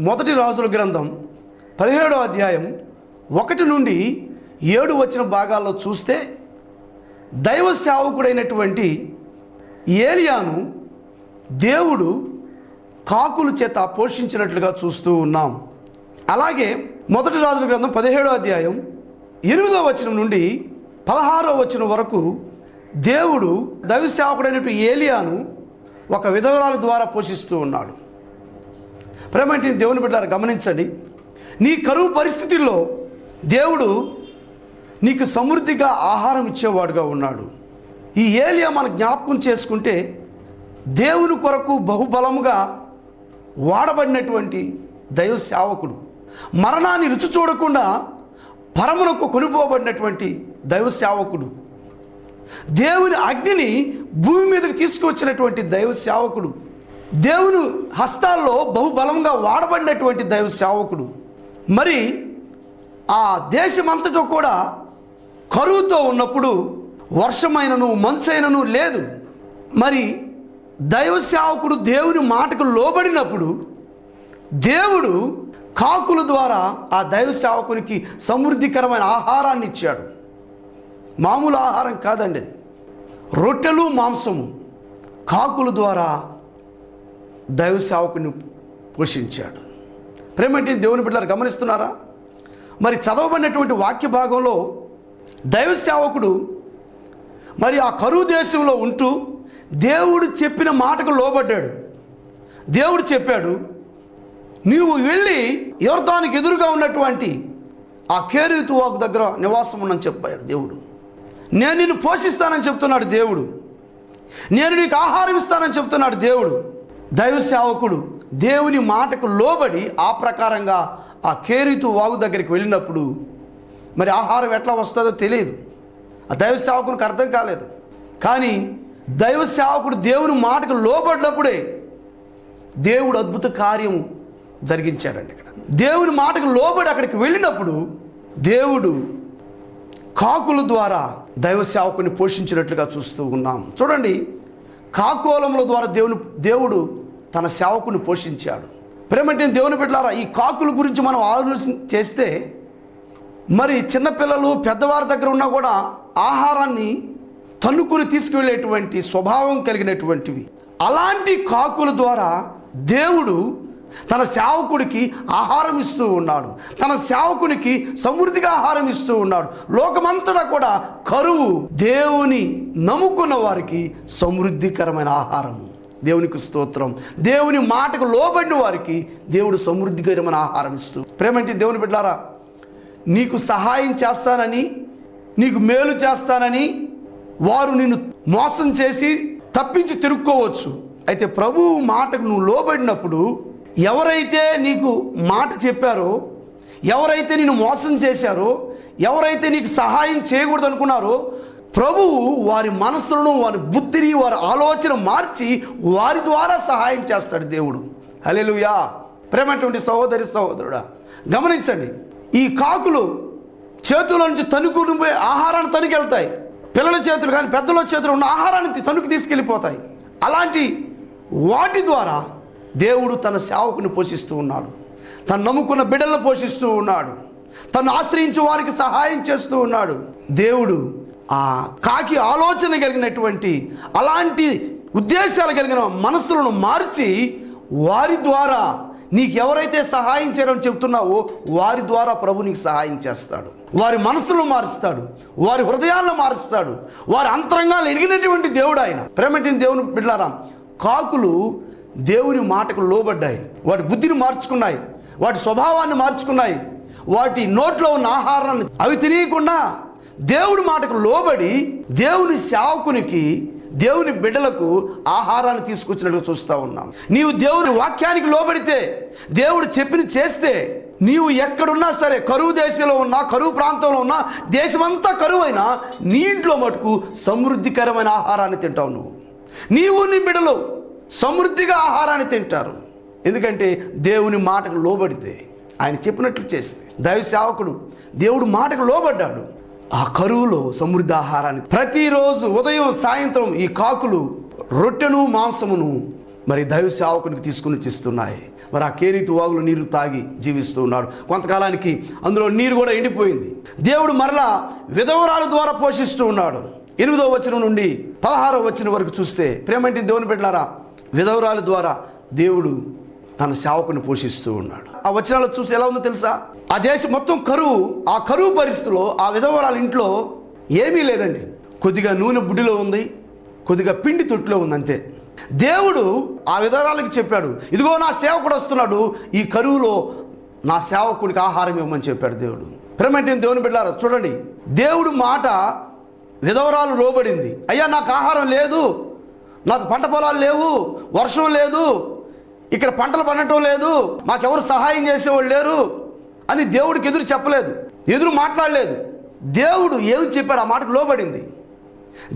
మొదటి రాజుల గ్రంథం 17వ అధ్యాయం 1 నుండి 7 వచ్చిన భాగాల్లో చూస్తే దైవ సేవకుడైనటువంటి ఏలియాను దేవుడు కాకుల చేత పోషించినట్లుగా చూస్తూ ఉన్నాం. అలాగే మొదటి రాజుల గ్రంథం 17వ అధ్యాయం 8వ వచనం నుండి 16వ వచనం వరకు దేవుడు దైవ సేవకుడైనటువంటి ఏలియాను ఒక విధవరాల ద్వారా పోషిస్తూ ఉన్నాడు. ప్రేమంటే దేవుని బిడ్డలారా గమనించండి, నీ కరువు పరిస్థితుల్లో దేవుడు నీకు సమృద్ధిగా ఆహారం ఇచ్చేవాడుగా ఉన్నాడు. ఈ ఏలియా మన జ్ఞాపకం చేసుకుంటే దేవుని కొరకు బహుబలముగా వాడబడినటువంటి దైవ సేవకుడు, మరణాన్ని రుచి చూడకుండా పరమునకు కొనిపోబడినటువంటి దైవ సేవకుడు, దేవుని అగ్నిని భూమి మీదకి తీసుకువచ్చినటువంటి దైవ సేవకుడు, దేవుని హస్తాల్లో బహుబలంగా వాడబడినటువంటి దైవ సేవకుడు. మరి ఆ దేశమంతటా కూడా కరువుతో ఉన్నప్పుడు వర్షమైనను మంచైనను లేదు. మరి దైవ సేవకుడు దేవుని మాటకు లోబడినప్పుడు దేవుడు కాకుల ద్వారా ఆ దైవ సేవకునికి సమృద్ధికరమైన ఆహారాన్ని ఇచ్చాడు. మామూలు ఆహారం కాదండి, రొట్టెలు మాంసము కాకుల ద్వారా దైవ సేవకుని పోషించాడు. ప్రేమంటే దేవుని బిడ్డలారా గమనిస్తున్నారా? మరి చదవబడినటువంటి వాక్య భాగంలో దైవ సేవకుడు మరి ఆ కరువు దేశంలో ఉంటూ దేవుడు చెప్పిన మాటకు లోబడ్డాడు. దేవుడు చెప్పాడు, నీవు వెళ్ళి యోర్దానికి ఎదురుగా ఉన్నటువంటి ఆ కేరీతు వాగు దగ్గర నివాసం ఉండని చెప్పాడు దేవుడు. నేను నిన్ను పోషిస్తానని చెప్తున్నాడు దేవుడు. నేను నీకు ఆహారం ఇస్తానని చెప్తున్నాడు దేవుడు. దైవ సేవకుడు దేవుని మాటకు లోబడి ఆ ప్రకారంగా ఆ కేరీతు వాగు దగ్గరికి వెళ్ళినప్పుడు మరి ఆహారం ఎట్లా వస్తుందో తెలియదు. ఆ దైవ సేవకునికి అర్థం కాలేదు. కానీ దైవ సేవకుడు దేవుని మాటకు లోబడినప్పుడే దేవుడు అద్భుత కార్యం జరిగించాడండి. ఇక్కడ దేవుని మాటకు లోబడి అక్కడికి వెళ్ళినప్పుడు దేవుడు కాకుల ద్వారా దైవ సేవకుని పోషించినట్లుగా చూస్తూ ఉన్నాం. చూడండి, కాకోలముల ద్వారా దేవుడు తన సేవకుని పోషించాడు. ప్రేమంటే దేవుని బిడ్డలారా, ఈ కాకుల గురించి మనం ఆలోచన చేస్తే మరి చిన్నపిల్లలు పెద్దవారి దగ్గర ఉన్నా కూడా ఆహారాన్ని తన్నుకుని తీసుకువెళ్ళేటువంటి స్వభావం కలిగినటువంటివి. అలాంటి కాకుల ద్వారా దేవుడు తన సేవకుడికి ఆహారం ఇస్తూ ఉన్నాడు. తన సేవకునికి సమృద్ధిగా ఆహారం ఇస్తూ ఉన్నాడు. లోకమంతటా కూడా కరువు, దేవుని నమ్ముకున్న వారికి సమృద్ధికరమైన ఆహారం. దేవునికి స్తోత్రం. దేవుని మాటకు లోబడిన వారికి దేవుడు సమృద్ధికరమైన ఆహారం ఇస్తూ, ప్రేమంటే దేవుని బిడ్డలారా, నీకు సహాయం చేస్తానని, నీకు మేలు చేస్తానని వారు నిన్ను మోసం చేసి తప్పించి తిరుక్కోవచ్చు. అయితే ప్రభువు మాటకు నువ్వు లోబడినప్పుడు ఎవరైతే నీకు మాట చెప్పారో, ఎవరైతే నిన్ను మోసం చేశారో, ఎవరైతే నీకు సహాయం చేయకూడదు అనుకున్నారో, ప్రభువు వారి మనసులను, వారి బుద్ధిని, వారి ఆలోచన మార్చి వారి ద్వారా సహాయం చేస్తాడు దేవుడు. హల్లెలూయా. ప్రేమటువంటి సహోదరి సహోదరుడా గమనించండి, ఈ కాకులు చేతుల నుంచి తనుకుని పోయి ఆహారాన్ని తనుకెళ్తాయి. పిల్లల చేతులు కానీ పెద్దల చేతులు ఉన్న ఆహారాన్ని తనుకు తీసుకెళ్ళిపోతాయి. అలాంటి వాటి ద్వారా దేవుడు తన సేవకుని పోషిస్తూ ఉన్నాడు. తను నమ్ముకున్న బిడ్డలను పోషిస్తూ ఉన్నాడు. తను ఆశ్రయించే వారికి సహాయం చేస్తూ ఉన్నాడు. దేవుడు ఆ కాకి ఆలోచన కలిగినటువంటి అలాంటి ఉద్దేశాలు కలిగిన మనసులను మార్చి వారి ద్వారా నీకు ఎవరైతే సహాయం చేయరని చెప్తున్నావో వారి ద్వారా ప్రభు నీకు సహాయం చేస్తాడు. వారి మనసులను మారుస్తాడు, వారి హృదయాలను మారుస్తాడు, వారి అంతరంగాలు ఎరిగినటువంటి దేవుడు ఆయన. ప్రేమటి దేవుని బిడ్డలారా, కాకులు దేవుని మాటకు లోబడ్డాయి. వాటి బుద్ధిని మార్చుకున్నాయి, వాటి స్వభావాన్ని మార్చుకున్నాయి. వాటి నోట్లో ఉన్న ఆహారాన్ని అవి తినకుండా దేవుడి మాటకు లోబడి దేవుని సేవకునికి, దేవుని బిడ్డలకు ఆహారాన్ని తీసుకొచ్చినట్టు చూస్తూ ఉన్నాం. నీవు దేవుని వాక్యానికి లోబడితే, దేవుడు చెప్పిన చేస్తే, నీవు ఎక్కడున్నా సరే, కరువు దేశంలో ఉన్నా, కరువు ప్రాంతంలో ఉన్నా, దేశమంతా కరువు అయినా నీ ఇంట్లో మటుకు సమృద్ధికరమైన ఆహారాన్ని తింటావు. నీవు నీ బిడ్డలు సమృద్ధిగా ఆహారాన్ని తింటారు. ఎందుకంటే దేవుని మాటకు లోబడితే, ఆయన చెప్పినట్లు చేస్తే. దైవ సేవకుడు దేవుడు మాటకు లోబడ్డాడు. ఆ కరువులో సమృద్ధి ఆహారాన్ని ప్రతిరోజు ఉదయం సాయంత్రం ఈ కాకులు రొట్టెను మాంసమును మరి దైవ సేవకునికి తీసుకుని ఇస్తున్నాయి. మరి ఆ కేరీతు వాగులో నీరు తాగి జీవిస్తూ ఉన్నాడు. కొంతకాలానికి అందులో నీరు కూడా ఎండిపోయింది. దేవుడు మరలా విధవరాల ద్వారా పోషిస్తూ ఉన్నాడు. 8వ వచనం నుండి 16వ వచనం వరకు చూస్తే, ప్రేమంటి దేవుని బిడ్డలారా, విధవరాల ద్వారా దేవుడు తన సేవకుని పోషిస్తూ ఉన్నాడు. ఆ వచనాలు చూసి ఎలా ఉందో తెలుసా? ఆ దేశం మొత్తం కరువు. ఆ కరువు పరిస్థితిలో ఆ విధవరాల ఇంట్లో ఏమీ లేదండి. కొద్దిగా నూనె బుడ్డిలో ఉంది, కొద్దిగా పిండి తొట్టులో ఉంది, అంతే. దేవుడు ఆ విధవరాలకి చెప్పాడు, ఇదిగో నా సేవకుడు వస్తున్నాడు, ఈ కరువులో నా సేవకుడికి ఆహారం ఇవ్వమని చెప్పాడు దేవుడు. ప్రేమంటే దేవుని బిడ్డలారా, చూడండి, దేవుడు మాట విధవరాలు లోబడింది. అయ్యా, నాకు ఆహారం లేదు, నాకు పంట పొలాలు లేవు, వర్షం లేదు, ఇక్కడ పంటలు పండటం లేదు, మాకెవరు సహాయం చేసేవాళ్ళు లేరు అని దేవుడికి ఎదురు చెప్పలేదు, ఎదురు మాట్లాడలేదు. దేవుడు ఏమి చెప్పాడు ఆ మాటకు లోబడింది.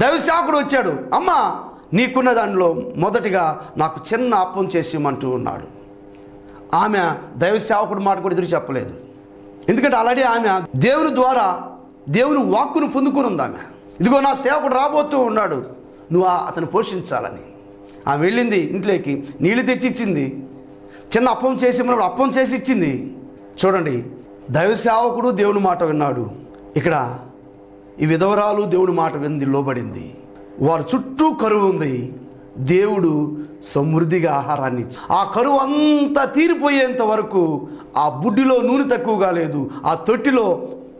దైవ సేవకుడు వచ్చాడు, అమ్మ నీకున్న దానిలో మొదటిగా నాకు చిన్న అప్పం చేసేయమంటూ ఉన్నాడు. ఆమె దైవ సేవకుడు మాట కూడా ఎదురు చెప్పలేదు. ఎందుకంటే ఆల్రెడీ ఆమె దేవుని ద్వారా దేవుని వాక్కును పొందుకుని ఉంది. ఆమె ఇదిగో నా సేవకుడు రాబోతూ ఉన్నాడు, నువ్వు అతను పోషించాలని. ఆమె వెళ్ళింది, ఇంట్లోకి నీళ్లు తెచ్చి ఇచ్చింది, చిన్న అప్పం చేసి మనప్పుడు అప్పం చేసి ఇచ్చింది. చూడండి, దైవ సేవకుడు దేవుని మాట విన్నాడు. ఇక్కడ ఈ విధవరాలు దేవుని మాట వింది, లోబడింది. వారి చుట్టూ కరువు ఉంది, దేవుడు సమృద్ధిగా ఆహారాన్ని ఇచ్చి ఆ కరువు అంతా తీరిపోయేంత వరకు ఆ బుడ్డిలో నూనె తక్కువగా లేదు, ఆ తొట్టిలో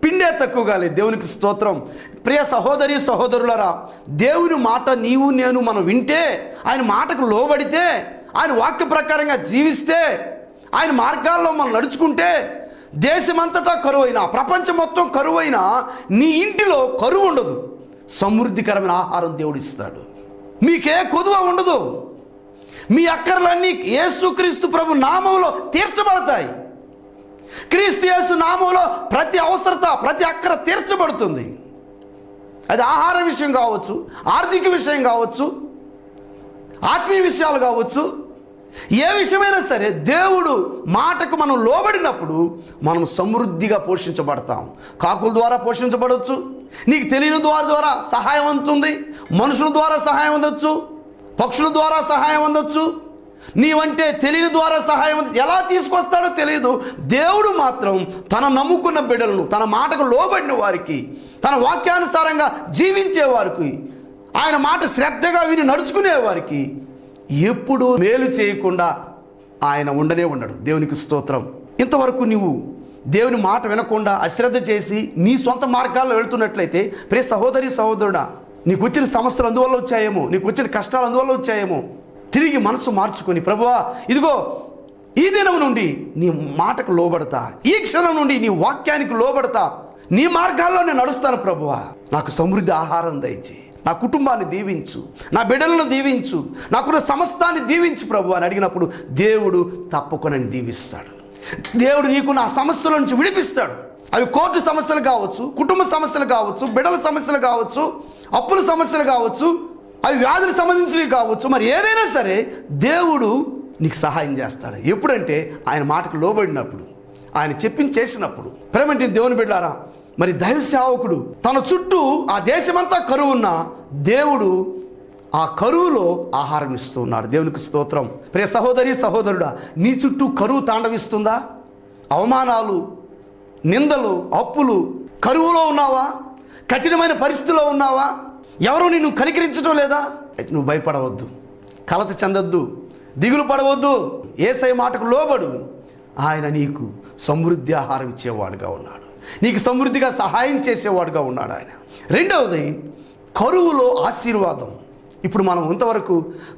పిండే తక్కువగా లేదు. దేవునికి స్తోత్రం. ప్రియ సహోదరి సహోదరులరా, దేవుని మాట నీవు నేను మనం వింటే, ఆయన మాటకు లోబడితే, ఆయన వాక్య ప్రకారంగా జీవిస్తే, ఆయన మార్గాల్లో మనం నడుచుకుంటే, దేశమంతటా కరువైనా, ప్రపంచం మొత్తం కరువైనా నీ ఇంటిలో కరువు ఉండదు. సమృద్ధికరమైన ఆహారం దేవుడు ఇస్తాడు. మీకే కొదువ ఉండదు. మీ అక్కర్లన్నీ యేసుక్రీస్తు ప్రభు నామంలో తీర్చబడతాయి. క్రీస్తు యేసు నామంలో ప్రతి అవసరత, ప్రతి అక్కర తీర్చబడుతుంది. అది ఆహార విషయం కావచ్చు, ఆర్థిక విషయం కావచ్చు, ఆత్మీయ విషయాలు కావచ్చు, ఏ విషయమైనా సరే దేవుడు మాటకు మనం లోబడినప్పుడు మనం సమృద్ధిగా పోషించబడతాం. కాకుల ద్వారా పోషించబడవచ్చు, నీకు తెలియని ద్వారా సహాయం అందుతుంది, మనుషుల ద్వారా సహాయం అందొచ్చు, పక్షుల ద్వారా సహాయం అందొచ్చు, నీవంటే తెలియని ద్వారా సహాయం ఎలా తీసుకొస్తాడో తెలియదు. దేవుడు మాత్రం తన నమ్ముకున్న బిడ్డలను, తన మాటకు లోబడిన వారికి, తన వాక్యానుసారంగా జీవించే వారికి, ఆయన మాట శ్రద్ధగా విని నడుచుకునే వారికి ఎప్పుడూ మేలు చేయకుండా ఆయన ఉండనే ఉండడు. దేవునికి స్తోత్రం. ఇంతవరకు నువ్వు దేవుని మాట వినకుండా అశ్రద్ధ చేసి నీ సొంత మార్గాల్లో వెళ్తున్నట్లయితే, ప్రియ సహోదరి సహోదరుడా, నీకు వచ్చిన సమస్యలు అందువల్ల వచ్చాయేమో, నీకు వచ్చిన కష్టాలు అందువల్ల వచ్చాయేమో, తిరిగి మనసు మార్చుకొని, ప్రభువా ఇదిగో ఈ దినం నుండి నీ మాటకు లోబడతా, ఈ క్షణం నుండి నీ వాక్యానికి లోబడతా, నీ మార్గాల్లో నేను నడుస్తాను ప్రభువా, నాకు సమృద్ధి ఆహారం దయచి, నా కుటుంబాన్ని దీవించు, నా బిడ్డలను దీవించు, నాకున్న సమస్తాన్ని దీవించు ప్రభు అని అడిగినప్పుడు దేవుడు తప్పకుండా దీవిస్తాడు. దేవుడు నీకు నా సమస్యల నుంచి విడిపిస్తాడు. అవి కోర్టు సమస్యలు కావచ్చు, కుటుంబ సమస్యలు కావచ్చు, బిడ్డల సమస్యలు కావచ్చు, అప్పుల సమస్యలు కావచ్చు, అవి వ్యాధులకు సంబంధించినవి కావచ్చు, మరి ఏదైనా సరే దేవుడు నీకు సహాయం చేస్తాడు. ఎప్పుడంటే ఆయన మాటకు లోబడినప్పుడు, ఆయన చెప్పింది చేసినప్పుడు. ప్రేమంటే దేవుని బిడ్డారా, మరి దైవ సేవకుడు తన చుట్టూ ఆ దేశమంతా కరువు ఉన్న దేవుడు ఆ కరువులో ఆహారం ఇస్తూ ఉన్నాడు. దేవునికి స్తోత్రం. ప్రియ సహోదరి సహోదరుడా, నీ చుట్టూ కరువు తాండవిస్తుందా? అవమానాలు, నిందలు, అప్పులు, కరువులో ఉన్నావా? కఠినమైన పరిస్థితిలో ఉన్నావా? ఎవరు నిన్ను కనికరించడం లేదా? నువ్వు భయపడవద్దు, కలత చెందొద్దు, దిగులు పడవద్దు. యేసయ్య మాటకు లోబడు. ఆయన నీకు సమృద్ధి ఆహారం ఇచ్చేవాడుగా ఉన్నాడు, నీకు సమృద్ధిగా సహాయం చేసేవాడుగా ఉన్నాడు ఆయన. రెండవది, కరువులో ఆశీర్వాదం. ఇప్పుడు మనం ఇంతవరకు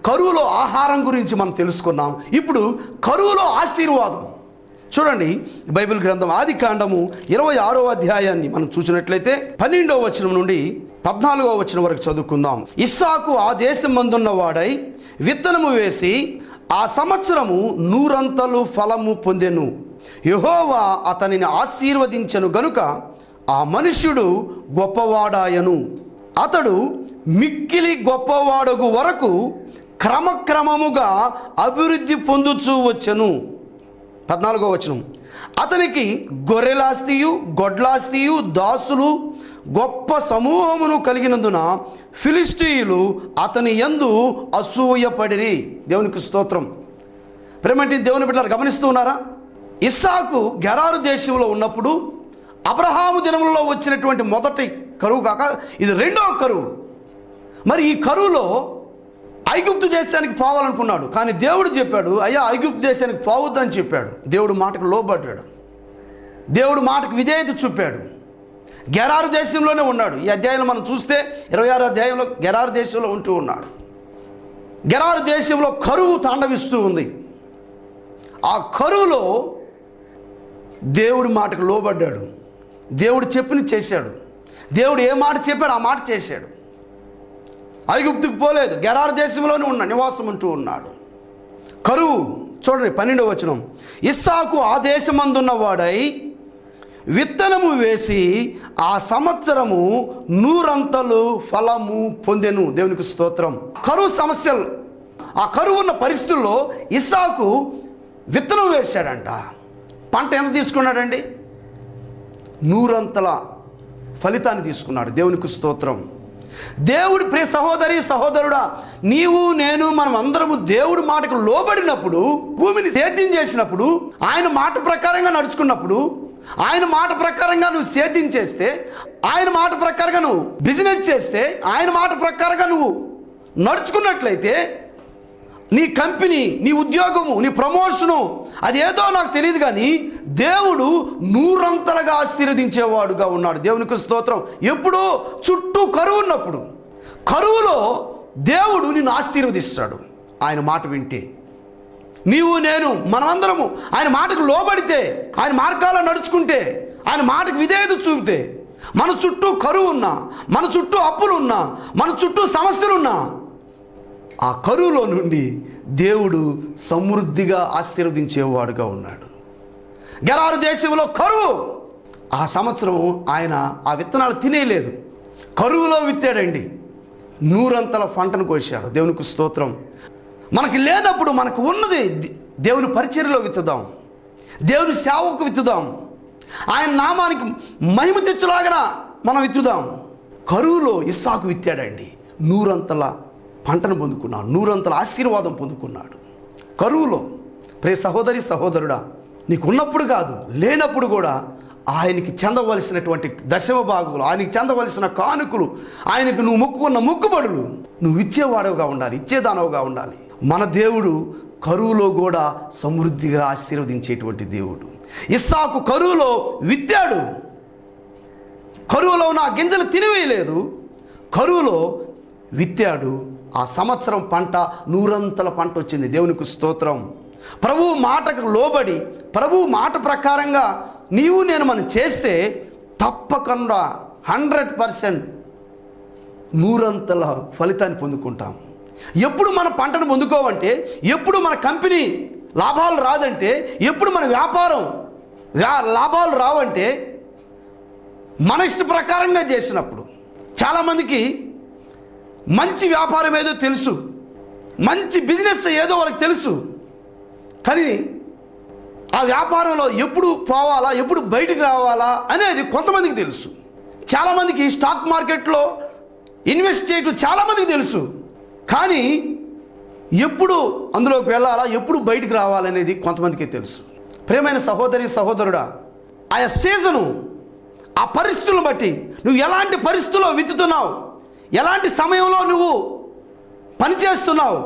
కరువులో ఆహారం గురించి మనం తెలుసుకున్నాం. ఇప్పుడు కరువులో ఆశీర్వాదం చూడండి. బైబిల్ గ్రంథం ఆదికాండము 26వ అధ్యాయాన్ని మనం చూసినట్లయితే 12వ వచనం నుండి 14వ వచనం వరకు చదువుకుందాం. ఇస్సాకు ఆ దేశం మందున్న వాడై విత్తనము వేసి ఆ సంవత్సరము 100 అంతలు ఫలము పొందెను. యెహోవా అతనిని ఆశీర్వదించెను గనుక ఆ మనుష్యుడు గొప్పవాడాయను. అతడు మిక్కిలి గొప్పవాడగు వరకు క్రమక్రమముగా అభివృద్ధి పొందుచూ వచ్చెను. 14వ వచనం. అతనికి గొర్రెలాస్తియు, గొడ్లాస్తియు, దాసులు, గొప్ప సమూహమును కలిగినందున ఫిలిష్తీయులు అతని యందు అసూయపడిరి. దేవునికి స్తోత్రం. ప్రేమంటి దేవుని బిడ్డలారా, గమనిస్తూ ఉన్నారా? ఇస్సాకు గెరారు దేశంలో ఉన్నప్పుడు అబ్రహాము దినములలో వచ్చినటువంటి మొదటి కరువు కాక ఇది రెండవ కరువు. మరి ఈ కరువులో ఐగుప్తు దేశానికి పోవాలనుకున్నాడు. కానీ దేవుడు చెప్పాడు, అయ్యా ఐగుప్తు దేశానికి పోవద్దని చెప్పాడు. దేవుడు మాటకు లోబడ్డాడు. దేవుడు మాటకు విధేయత చూపాడు. గెరారు దేశంలోనే ఉన్నాడు. ఈ అధ్యాయంలో మనం చూస్తే 26వ అధ్యాయంలో గెరారు దేశంలో ఉంటూ ఉన్నాడు. గెరారు దేశంలో కరువు తాండవిస్తూ ఉంది. ఆ కరువులో దేవుడి మాటకు లోబడ్డాడు. దేవుడు చెప్పినది చేశాడు. దేవుడు ఏ మాట చెప్పాడు ఆ మాట చేశాడు. ఐగుప్తుకు పోలేదు, గెరారు దేశంలోనే నివాసం ఉంటూ ఉన్నాడు. కరువు చూడండి 12వ వచనం. ఇస్సాకు ఆ దేశమందున్న వాడై విత్తనము వేసి ఆ సంవత్సరము 100 ఫలము పొందెను. దేవునికి స్తోత్రం. కరువు సమస్యలు, ఆ కరువు ఉన్న పరిస్థితుల్లో ఇస్సాకు విత్తనం వేశాడంట. పంట ఎంత తీసుకున్నాడండి? 100 ఫలితాన్ని తీసుకున్నాడు. దేవునికి స్తోత్రం. దేవుడు ప్రియ సహోదరి సహోదరుడా, నీవు నేను మనం అందరము దేవుడి మాటకు లోబడినప్పుడు, భూమిని సేద్యం చేసినప్పుడు, ఆయన మాట ప్రకారంగా నడుచుకున్నప్పుడు, ఆయన మాట ప్రకారంగా నువ్వు సేద్యం చేస్తే, ఆయన మాట ప్రకారంగా నువ్వు బిజినెస్ చేస్తే, ఆయన మాట ప్రకారంగా నువ్వు నడుచుకున్నట్లయితే నీ కంపెనీ, నీ ఉద్యోగము, నీ ప్రమోషను అదేదో నాకు తెలియదు కానీ దేవుడు 100 ఆశీర్వదించేవాడుగా ఉన్నాడు. దేవునికి స్తోత్రం. ఎప్పుడో చుట్టూ కరువు ఉన్నప్పుడు, కరువులో దేవుడు నిన్ను ఆశీర్వదిస్తాడు. ఆయన మాట వింటే, నీవు నేను మనమందరము ఆయన మాటకు లోబడితే, ఆయన మార్గాల్లో నడుచుకుంటే, ఆయన మాటకు విధేయత చూపితే, మన చుట్టూ కరువు ఉన్నా, మన చుట్టూ అప్పులు ఉన్నా, మన చుట్టూ సమస్యలున్నా, ఆ కరువులో నుండి దేవుడు సమృద్ధిగా ఆశీర్వదించేవాడుగా ఉన్నాడు. గెరారు దేశంలో కరువు. ఆ సంవత్సరం ఆయన ఆ విత్తనాలు తినేయలేదు, కరువులో విత్తాడండి. 100 పంటను కోశాడు. దేవునికి స్తోత్రం. మనకి లేనప్పుడు మనకు ఉన్నది దేవుని పరిచర్యలో విత్తుదాం, దేవుని సేవకు విత్తుదాం, ఆయన నామానికి మహిమ తెచ్చులాగా మనం విత్తుదాం. కరువులో ఇస్సాకు విత్తాడండి. 100 పంటను పొందుకున్నాడు, 100 ఆశీర్వాదం పొందుకున్నాడు కరువులో. ప్రియ సహోదరి సహోదరుడా, నీకు ఉన్నప్పుడు కాదు లేనప్పుడు కూడా ఆయనకి చెందవలసినటువంటి దశమ భాగములు, ఆయనకి చెందవలసిన కానుకలు, ఆయనకు నువ్వు మొక్కుకున్న మొక్కుబడులు నువ్వు ఇచ్చేవాడవుగా ఉండాలి, ఇచ్చేదానవుగా ఉండాలి. మన దేవుడు కరువులో కూడా సమృద్ధిగా ఆశీర్వదించేటువంటి దేవుడు. ఇస్సాకు కరువులో విత్తాడు. కరువులో నా గింజలు తినివేయలేదు, కరువులో విత్తాడు. ఆ సంవత్సరం పంట 100 పంట వచ్చింది. దేవునికి స్తోత్రం. ప్రభువు మాటకు లోబడి, ప్రభువు మాట ప్రకారంగా నీవు నేను మనం చేస్తే తప్పకుండా 100% 100 ఫలితాన్ని పొందుకుంటాం. ఎప్పుడు మన పంటను పొందుకోవంటే, ఎప్పుడు మన కంపెనీ లాభాలు రాదంటే, ఎప్పుడు మన వ్యాపారం లాభాలు రావంటే మన ఇష్ట ప్రకారంగా చేసినప్పుడు. చాలామందికి మంచి వ్యాపారం ఏదో తెలుసు, మంచి బిజినెస్ ఏదో వాళ్ళకి తెలుసు, కానీ ఆ వ్యాపారంలో ఎప్పుడు పోవాలా, ఎప్పుడు బయటకు రావాలా అనేది కొంతమందికి తెలుసు. చాలామందికి స్టాక్ మార్కెట్లో ఇన్వెస్ట్ చేయటం చాలామందికి తెలుసు, కానీ ఎప్పుడు అందులోకి వెళ్ళాలా, ఎప్పుడు బయటకు రావాలనేది కొంతమందికి తెలుసు. ప్రియమైన సహోదరి సహోదరుడా, ఆయా సీజను, ఆ పరిస్థితులను బట్టి నువ్వు ఎలాంటి పరిస్థితుల్లో విత్తుతున్నావు, ఎలాంటి సమయంలో నువ్వు పనిచేస్తున్నావు,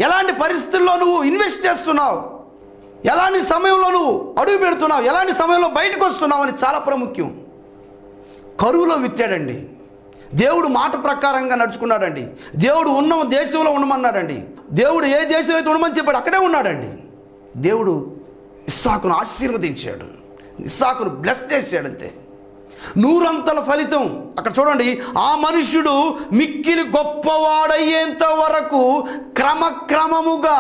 ఎలాంటి పరిస్థితుల్లో నువ్వు ఇన్వెస్ట్ చేస్తున్నావు, ఎలాంటి సమయంలో నువ్వు అడుగు పెడుతున్నావు, ఎలాంటి సమయంలో బయటకు వస్తున్నావు అని చాలా ప్రాముఖ్యం. కరువులో విత్తాడండి. దేవుడు మాట ప్రకారంగా నడుచుకున్నాడండి. దేవుడు ఉన్న దేశంలో ఉండమన్నాడండి. దేవుడు ఏ దేశం అయితే ఉండమని చెప్పాడు అక్కడే ఉన్నాడండి. దేవుడు ఇస్సాకును ఆశీర్వదించాడు, ఇస్సాకును బ్లెస్ చేశాడు. అంతే, 100 ఫలితం. అక్కడ చూడండి, ఆ మనుష్యుడు మిక్కిలి గొప్పవాడయ్యేంత వరకు క్రమక్రమముగా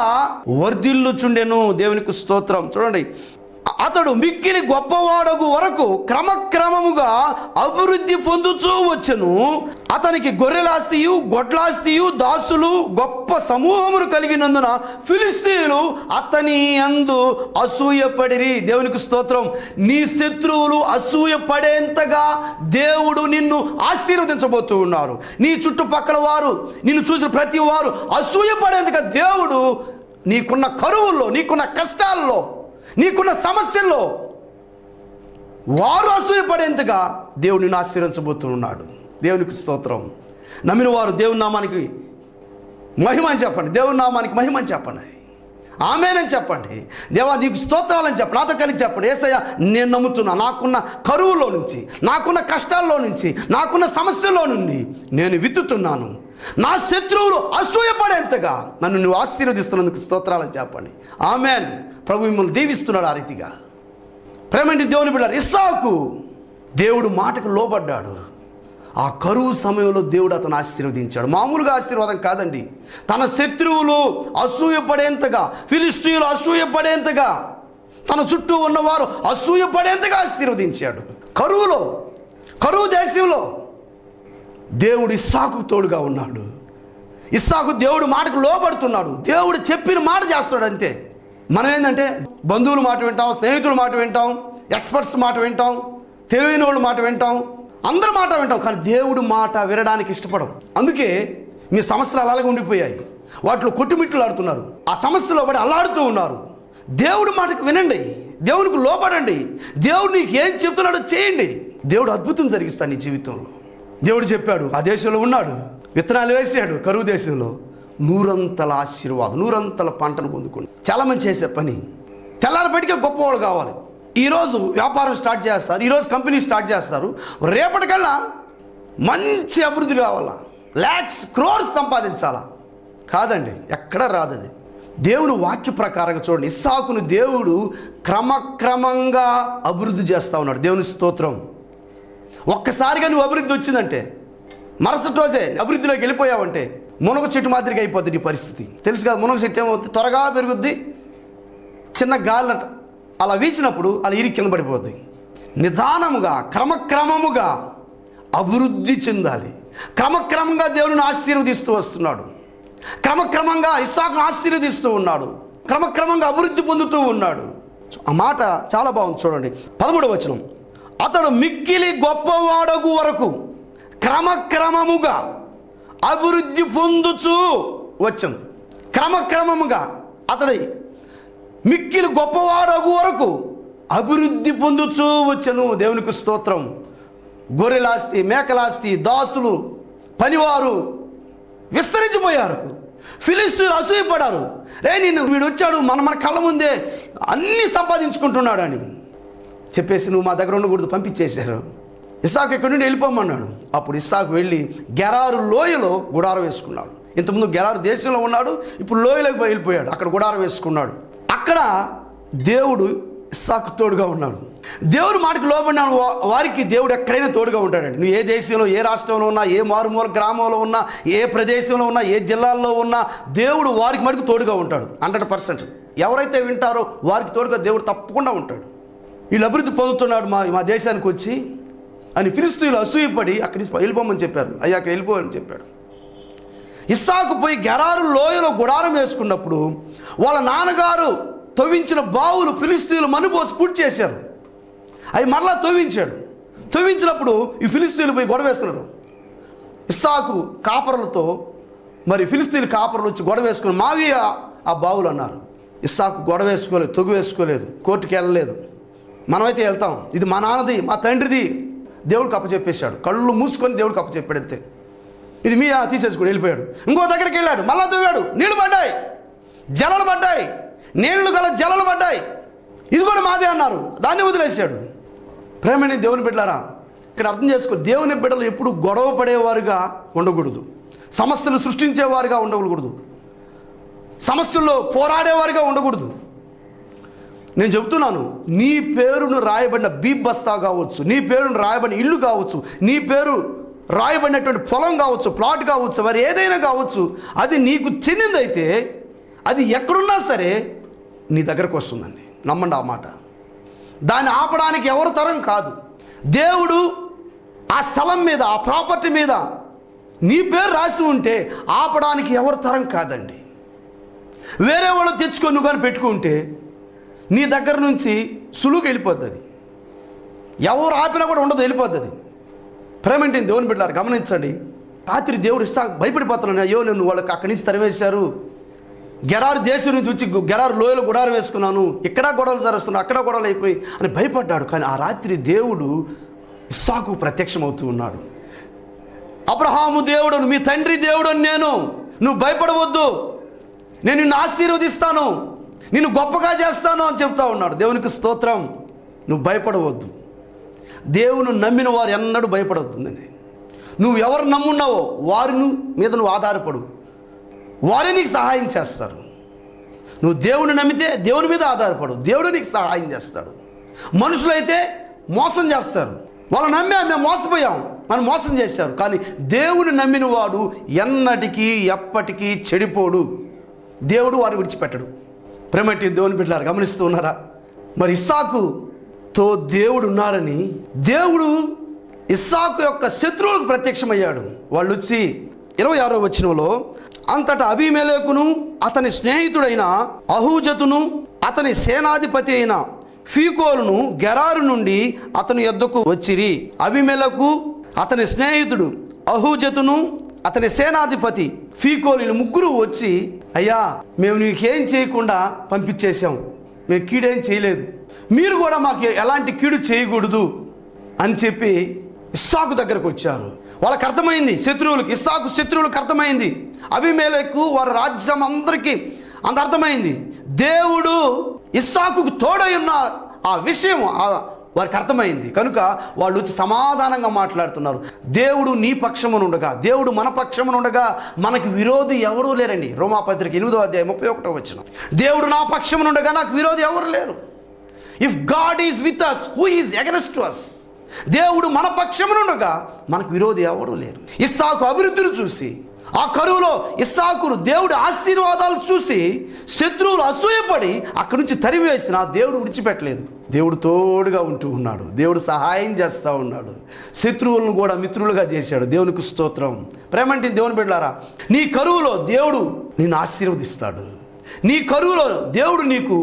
వర్ధిల్లుచుండెను. దేవునికి స్తోత్రం. చూడండి, అతడు మిక్కిలి గొప్పవాడగు వరకు క్రమక్రమముగా అభివృద్ధి పొందుతూ వచ్చెను. అతనికి గొర్రెలాస్తియు గొడ్లాస్తియు దాసులు గొప్ప సమూహమును కలిగినందున ఫిలిష్తీయులు అతని యందు అసూయపడిరి. దేవునికి స్తోత్రం. నీ శత్రువులు అసూయపడేంతగా దేవుడు నిన్ను ఆశీర్వదించబోతూ ఉన్నారు. నీ చుట్టుపక్కల వారు, నిన్ను చూసిన ప్రతి వారు అసూయపడేంతగా దేవుడు నీకున్న కరువుల్లో, నీకున్న కష్టాల్లో, నీకున్న సమస్యల్లో వారు అసూయపడేంతగా దేవుడు నిన్ను ఆశీర్వదించబోతున్నాడు. దేవునికి స్తోత్రం. నమ్మిన వారు దేవుని నామానికి మహిమని చెప్పండి. దేవుని నామానికి మహిమని చెప్పండి. ఆమేనని చెప్పండి. దేవా నీకు స్తోత్రాలని చెప్పండి. నాతో కలిసి చెప్పండి. యేసయ్య నేను నమ్ముతున్నా, నాకున్న కరువులో నుంచి, నాకున్న కష్టాల్లో నుంచి, నాకున్న సమస్యల్లో నుండి నేను విత్తుతున్నాను. నా శత్రువులు అసూయపడేంతగా నన్ను నువ్వు ఆశీర్వదిస్తున్నందుకు స్తోత్రాలని చెప్పండి. ఆమేన్. ప్రభు మిమ్మల్ని దీవిస్తున్నాడు ఆ రీతిగా. ప్రేమేంటి దేవుని బిడ్డలారా, ఇస్సాకు దేవుడు మాటకు లోబడ్డాడు. ఆ కరువు సమయంలో దేవుడు అతను ఆశీర్వదించాడు. మామూలుగా ఆశీర్వాదం కాదండి. తన శత్రువులు అసూయపడేంతగా, ఫిలిష్తీయులు అసూయపడేంతగా, తన చుట్టూ ఉన్నవారు అసూయపడేంతగా ఆశీర్వదించాడు. కరువు దేశంలో దేవుడు ఇస్సాకు తోడుగా ఉన్నాడు. ఇస్సాకు దేవుడు మాటకు లోబడుతున్నాడు. దేవుడు చెప్పిన మాట చేస్తాడు అంతే. మనం ఏంటంటే బంధువుల మాట వింటాం, స్నేహితుల మాట వింటాం, ఎక్స్పర్ట్స్ మాట వింటాం, తెలివైన వాళ్ళ మాట వింటాం, అందరి మాట వింటాం, కానీ దేవుడు మాట వినడానికి ఇష్టపడం. అందుకే మీ సమస్యలు అలాగే ఉండిపోయాయి. వాటిలో కొట్టుమిట్లు ఆడుతున్నారు. ఆ సమస్యలో పడి అల్లాడుతూ ఉన్నారు. దేవుడి మాటకు వినండి, దేవునికి లోబడండి. దేవుడు నీకు ఏం చెప్తున్నాడో చేయండి. దేవుడు అద్భుతం జరిగిస్తాడు నీ జీవితంలో. దేవుడు చెప్పాడు, ఆ దేశంలో ఉన్నాడు, విత్తనాలు వేసాడు, కరువు దేశంలో 100 ఆశీర్వాదం, 100 పంటను పొందుకోండి. చాలామంది చేసే పని తెల్లారిపటికే గొప్పవాళ్ళు కావాలి. ఈరోజు వ్యాపారం స్టార్ట్ చేస్తారు, ఈరోజు కంపెనీ స్టార్ట్ చేస్తారు, రేపటికల్లా మంచి అభివృద్ధి కావాలా, లాక్స్ క్రోర్స్ సంపాదించాలా? కాదండి, ఎక్కడ రాదు అది. దేవుని వాక్య ప్రకారంగా చూడండి, ఇస్సాకును దేవుడు క్రమక్రమంగా అభివృద్ధి చేస్తూ ఉన్నాడు. దేవుని స్తోత్రం. ఒక్కసారిగా నువ్వు అభివృద్ధి వచ్చిందంటే, మరుసటి రోజే అభివృద్ధిలోకి వెళ్ళిపోయావంటే మునగ చెట్టు మాదిరిగా అయిపోద్ది నీ పరిస్థితి. తెలుసు కదా, మునగ చెట్టు ఏమవుతుంది, త్వరగా పెరుగుద్ది, చిన్న గాలి అలా వీచినప్పుడు అలా ఇరికి కింద పడిపోద్ది. నిదానముగా క్రమక్రమముగా అభివృద్ధి చెందాలి. క్రమక్రమంగా దేవుని ఆశీర్వదిస్తూ వస్తున్నాడు. క్రమక్రమంగా ఇస్సాకును ఆశీర్వదిస్తూ ఉన్నాడు. క్రమక్రమంగా అభివృద్ధి పొందుతూ ఉన్నాడు. ఆ మాట చాలా బాగుంది చూడండి. 13వ వచనం. అతడు మిక్కిలి గొప్పవాడగు వరకు క్రమక్రమముగా అభివృద్ధి పొందుచూ వచ్చాను. క్రమక్రమముగా అతడి మిక్కిలి గొప్పవాడగు వరకు అభివృద్ధి పొందుచూ వచ్చాను. దేవునికి స్తోత్రం. గొర్రెలాస్తి, మేకలాస్తి, దాసులు, పనివారు విస్తరించిపోయారు. ఫిలిష్తీయులు అసూయపడారు. వీడు వచ్చాడు, మన కళ్ళ ముందే అన్నీ సంపాదించుకుంటున్నాడు అని చెప్పేసి నువ్వు మా దగ్గర ఉండకూడదు, పంపించేశారు. ఇస్సాకు ఎక్కడి నుండి వెళ్ళిపోమన్నాడు. అప్పుడు ఇస్సాకు వెళ్ళి గెరారు లోయలో గుడారం వేసుకున్నాడు. ఇంతకుముందు గెరారు దేశంలో ఉన్నాడు, ఇప్పుడు లోయలోకి వెళ్ళిపోయాడు, అక్కడ గుడారం వేసుకున్నాడు. అక్కడ దేవుడు ఇస్సాకు తోడుగా ఉన్నాడు. దేవుడు మాటకు లోబడిన వారికి దేవుడు ఎక్కడైనా తోడుగా ఉంటాడండి. నువ్వు ఏ దేశంలో, ఏ రాష్ట్రంలో ఉన్నా, ఏ మారుమూల గ్రామంలో ఉన్నా, ఏ ప్రదేశంలో ఉన్నా, ఏ జిల్లాల్లో ఉన్నా, దేవుడు వారికి మటుకు తోడుగా ఉంటాడు 100%. ఎవరైతే వింటారో వారికి తోడుగా దేవుడు తప్పకుండా ఉంటాడు. వీళ్ళు అభివృద్ధి పొందుతున్నాడు మా దేశానికి వచ్చి అని ఫిలిష్తీయులు అసూయపడి అక్కడి వెళ్ళిపోమని చెప్పారు. అయ్యా అక్కడ వెళ్ళిపోమని చెప్పాడు. ఇస్సాకు పోయి గెరారు లోయలో గుడారం వేసుకున్నప్పుడు వాళ్ళ నాన్నగారు తవ్వించిన బావులు ఫిలిష్తీయులు మనుపోసి పూర్తి చేశారు. అవి మరలా తవ్వించినప్పుడు ఈ ఫిలిష్తీయులు పోయి గొడవ వేసుకున్నారు. ఇస్సాకు కాపరులతో, మరి ఫిలిష్తీయులు కాపరులు వచ్చి గొడవ వేసుకుని మావి ఆ బావులు అన్నారు. ఇస్సాకు గొడవ వేసుకోలేదు, తొగు వేసుకోలేదు, కోర్టుకి వెళ్ళలేదు. మనమైతే వెళ్తాం, ఇది మా నాన్నది, మా తండ్రిది, దేవుడికి అప్పచెప్పేశాడు. కళ్ళు మూసుకొని దేవుడికి అప్పచెప్పాడు అంతే. ఇది మీ తీసేసుకుని వెళ్ళిపోయాడు. ఇంకో దగ్గరికి వెళ్ళాడు, మళ్ళా తవ్వాడు, నీళ్లు పడ్డాయి, జలలు పడ్డాయి, నీళ్లు గల జలలు పడ్డాయి, ఇది కూడా మాదే అన్నారు, దాన్ని వదిలేశాడు. ప్రేమని దేవుని బిడ్డలారా, ఇక్కడ అర్థం చేసుకో, దేవుని బిడ్డలు ఎప్పుడు గొడవ పడేవారుగా ఉండకూడదు, సమస్యలు సృష్టించేవారుగా ఉండకూడదు, సమస్యల్లో పోరాడేవారుగా ఉండకూడదు. నేను చెబుతున్నాను, నీ పేరును రాయబడిన బీప్ బస్తా కావచ్చు, నీ పేరును రాయబడిన ఇల్లు కావచ్చు, నీ పేరు రాయబడినటువంటి పొలం కావచ్చు, ప్లాట్ కావచ్చు, మరి ఏదైనా కావచ్చు, అది నీకు చెందిందైతే అది ఎక్కడున్నా సరే నీ దగ్గరకు వస్తుందండి. నమ్మండి ఆ మాట. దాన్ని ఆపడానికి ఎవరు తరం కాదు. దేవుడు ఆ స్థలం మీద, ఆ ప్రాపర్టీ మీద నీ పేరు రాసి ఉంటే ఆపడానికి ఎవరు తరం కాదండి. వేరే వాళ్ళు తెచ్చుకొని నువ్వు కానీ పెట్టుకుంటే నీ దగ్గర నుంచి సులువుగా వెళ్ళిపోద్ది. అది ఎవరు ఆపినా కూడా ఉండదు, వెళ్ళిపోద్ది. ప్రేమేంటి దేవుని బిడ్డలారా గమనించండి. రాత్రి దేవుడు భయపడిపోతున్నాను, అయ్యో నేను వాళ్ళకి అక్కడి నుంచి తరివేశారు, గెరారు దేశం నుంచి వచ్చి గెరారు లోయలో గుడారం వేసుకున్నాను, ఇక్కడ గొడవలు జరుస్తున్నాను, అక్కడ గొడవలు అయిపోయి అని భయపడ్డాడు. కానీ ఆ రాత్రి దేవుడు ఇస్సాకు ప్రత్యక్షమవుతూ ఉన్నాడు. అబ్రహాము దేవుడు, మీ తండ్రి దేవుడు నేను, నువ్వు భయపడవద్దు, నేను నిన్ను ఆశీర్వదిస్తాను, నిన్ను గొప్పగా చేస్తాను అని చెప్తా ఉన్నాడు. దేవునికి స్తోత్రం. నువ్వు భయపడవద్దు. దేవుని నమ్మిన వారు ఎన్నడూ భయపడవద్దండి. నువ్వు ఎవరు నమ్మున్నావో వారి మీద నువ్వు ఆధారపడు, వారే నీకు సహాయం చేస్తారు. నువ్వు దేవుని నమ్మితే దేవుని మీద ఆధారపడు, దేవుడు నీకు సహాయం చేస్తాడు. మనుషులైతే మోసం చేస్తారు, వాళ్ళు నమ్మే మేము మోసపోయాం, మనం మోసం చేశారు. కానీ దేవుని నమ్మిన వాడు ఎన్నటికీ ఎప్పటికీ చెడిపోడు, దేవుడు వారిని విడిచిపెట్టడు. ప్రేమటి దేవుని బిడ్డలారా గమనిస్తూ ఉన్నారా? మరి ఇస్సాకుతో దేవుడు ఉన్నారని దేవుడు ఇస్సాకు యొక్క శత్రువులకు ప్రత్యక్షమయ్యాడు. వాళ్ళు వచ్చి 26వ వచనంలో, అంతటా అబీమెలెకును అతని స్నేహితుడైన అహూజతును అతని సేనాధిపతి అయిన ఫీకోలును గెరారు నుండి అతని యొద్దకు వచ్చిరి. అబీమెలెకు అతని స్నేహితుడు అహూజతును అతని సేనాధిపతి ఫీకోలు ముగ్గురు వచ్చి, అయ్యా మేము నీకేం చేయకుండా పంపించేశాం, మేము కీడేం చేయలేదు, మీరు కూడా మాకు ఎలాంటి కీడు చేయకూడదు అని చెప్పి ఇస్సాకు దగ్గరకు వచ్చారు. వాళ్ళకి అర్థమైంది, శత్రువులకు, ఇస్సాకు శత్రువులకు అర్థమైంది. అబీమెలెకు వారి రాజ్యం అందరికీ అంత అర్థమైంది. దేవుడు ఇస్సాకుకు తోడై ఉన్న ఆ విషయం వారికి అర్థమైంది. కనుక వాళ్ళు వచ్చి సమాధానంగా మాట్లాడుతున్నారు. దేవుడు నీ పక్షమునుండగా, దేవుడు మన పక్షమునుండగా మనకి విరోధి ఎవరూ లేరండి. రోమాపత్రిక 8వ అధ్యాయం 31వ వచనం. దేవుడు నా పక్షమునుండగా నాకు విరోధి ఎవరు లేరు. If God is with us, who is against us? దేవుడు మన పక్షమునుండగా మనకు విరోధి ఎవరు లేరు. ఇస్సాకు అభివృద్ధిని చూసి, ఆ కరువులో ఇస్సాకును దేవుడి ఆశీర్వాదాలు చూసి శత్రువులు అసూయపడి అక్కడి నుంచి తరిమివేసిన దేవుడు విడిచిపెట్టలేదు. దేవుడు తోడుగా ఉంటూ ఉన్నాడు, దేవుడు సహాయం చేస్తూ ఉన్నాడు, శత్రువులను కూడా మిత్రులుగా చేశాడు. దేవునికి స్తోత్రం. ప్రేమంటే దేవుని బిడ్డలారా, నీ కరువులో దేవుడు నిన్ను ఆశీర్వదిస్తాడు. నీ కరువులో దేవుడు నీకు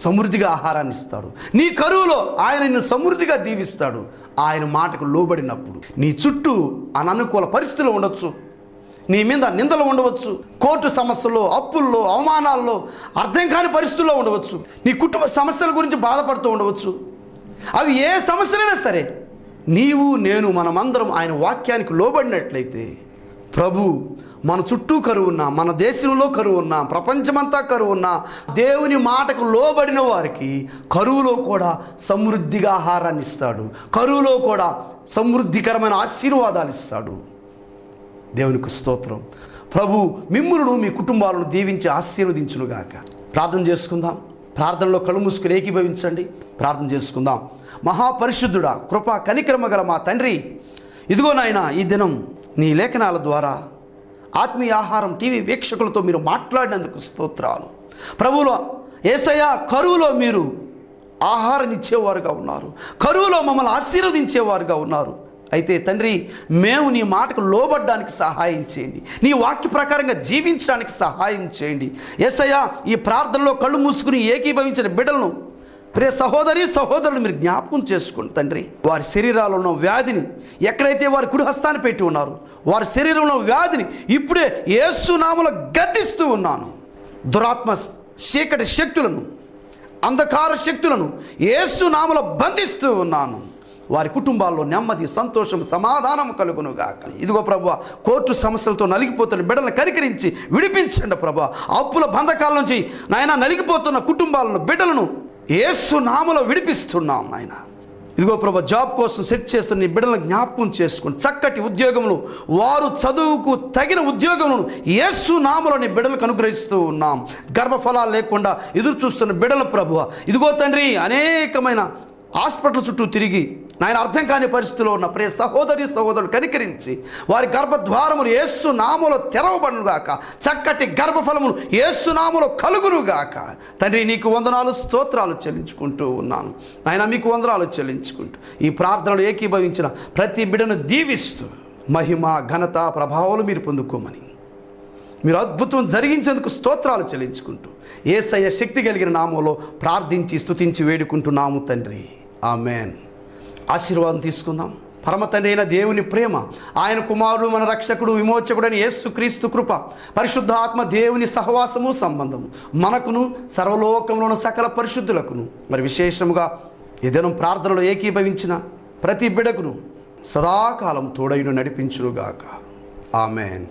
సమృద్ధిగా ఆహారాన్ని ఇస్తాడు. నీ కరువులో ఆయన నిన్ను సమృద్ధిగా దీవిస్తాడు. ఆయన మాటకు లోబడినప్పుడు నీ చుట్టూ అననుకూల పరిస్థితులు ఉండొచ్చు, నీ మీద నిందలు ఉండవచ్చు, కోర్టు సమస్యల్లో, అప్పుల్లో, అవమానాల్లో, అర్థం కాని పరిస్థితుల్లో ఉండవచ్చు, నీ కుటుంబ సమస్యల గురించి బాధపడుతూ ఉండవచ్చు. అవి ఏ సమస్యలైనా సరే నీవు నేను మనమందరం ఆయన వాక్యానికి లోబడినట్లయితే ప్రభు మన చుట్టూ కరువున్నా, మన దేశంలో కరువున్నా, ప్రపంచమంతా కరువున్నా, దేవుని మాటకు లోబడిన వారికి కరువులో కూడా సమృద్ధిగా ఆహారాన్ని ఇస్తాడు, కరువులో కూడా సమృద్ధికరమైన ఆశీర్వాదాలు ఇస్తాడు. దేవునికి స్తోత్రం. ప్రభు మిమ్ములను మీ కుటుంబాలను దీవించి ఆశీర్వదించునుగాక. ప్రార్థన చేసుకుందాం. ప్రార్థనలో కళ్ళు మూసుకుని ఏకీభవించండి. ప్రార్థన చేసుకుందాం. మహాపరిశుద్ధుడా, కృపా కనికరమ గల మా తండ్రి, ఇదిగో నాయన, ఈ దినం నీ లేఖనాల ద్వారా ఆత్మీయ ఆహారం టీవీ వీక్షకులతో మీరు మాట్లాడినందుకు స్తోత్రాలు. ప్రభువులో యేసయ్య, కరువులో మీరు ఆహారం ఇచ్చేవారుగా ఉన్నారు, కరువులో మమ్మల్ని ఆశీర్వదించేవారుగా ఉన్నారు. అయితే తండ్రి, మేము నీ మాటకు లోబడ్డానికి సహాయం చేయండి, నీ వాక్య ప్రకారంగా జీవించడానికి సహాయం చేయండి. యేసయ్య, ఈ ప్రార్థనలో కళ్ళు మూసుకుని ఏకీభవించిన బిడ్డలను, ప్రియ సహోదరి సహోదరులు మీరు జ్ఞాపకం చేసుకోండి తండ్రి. వారి శరీరాల్లో ఉన్న వ్యాధిని, ఎక్కడైతే వారి కుడి హస్తాన్ని పెట్టి ఉన్నారు, వారి శరీరంలో వ్యాధిని ఇప్పుడే యేసు నామములో గద్దిస్తూ ఉన్నాను. దురాత్మ చీకటి శక్తులను, అంధకార శక్తులను యేసు నామములో బంధిస్తూ ఉన్నాను. వారి కుటుంబాల్లో నెమ్మది, సంతోషం, సమాధానం కలుగునుగాక. ఇదిగో ప్రభువా, కోర్టు సమస్యలతో నలిగిపోతున్న బిడ్డలను కనికరించి విడిపించండి ప్రభువా. అప్పుల బంధకాల నుంచి నాయన నలిగిపోతున్న కుటుంబాలను, బిడ్డలను యేసు నామములో విడిపిస్తున్నాం నాయన. ఇదిగో ప్రభువా, జాబ్ కోసం సెర్చ్ చేస్తున్న ఈ బిడ్డలను జ్ఞాపకం చేసుకుని చక్కటి ఉద్యోగములు, వారు చదువుకు తగిన ఉద్యోగములను యేసు నామములో నీ బిడ్డలకు అనుగ్రహిస్తూ ఉన్నాం. గర్భఫలాలు లేకుండా ఎదురు చూస్తున్న బిడ్డల ప్రభువా, ఇదిగో తండ్రి, అనేకమైన హాస్పిటల్ చుట్టూ తిరిగి నాయన అర్థం కాని పరిస్థితిలో ఉన్న ప్రియ సహోదరి సహోదరులు కనికరించి వారి గర్భద్వారములు యేసు నామములో తెరవబడునుగాక, చక్కటి గర్భఫలములు యేసు నామములో కలుగునుగాక. తండ్రి నీకు వందనాలు స్తోత్రాలు చెల్లించుకుంటూ ఉన్నాను నాయన, మీకు వందనాలు చెల్లించుకుంటూ ఈ ప్రార్థనలు ఏకీభవించిన ప్రతి బిడ్డను దీవిస్తూ మహిమ ఘనత ప్రభావాలు మీరు పొందుకోమని, మీరు అద్భుతం జరిగించేందుకు స్తోత్రాలు చెల్లించుకుంటూ యేసయ్య శక్తి కలిగిన నామంలో ప్రార్థించి స్తుతించి వేడుకుంటున్నాము తండ్రి, ఆమెన్. ఆశీర్వాదం తీసుకుందాం. పరమ తండ్రి అయిన దేవుని ప్రేమ, ఆయన కుమారుడు మన రక్షకుడు విమోచకుడని యేసుక్రీస్తు కృప, పరిశుద్ధ ఆత్మ దేవుని సహవాసము సంబంధము మనకును సర్వలోకంలోని సకల పరిశుద్ధులకును మరి విశేషముగా ఏదైనా ప్రార్థనలో ఏకీభవించిన ప్రతి బిడకును సదాకాలం తోడైన నడిపించునుగాక. ఆమెన్.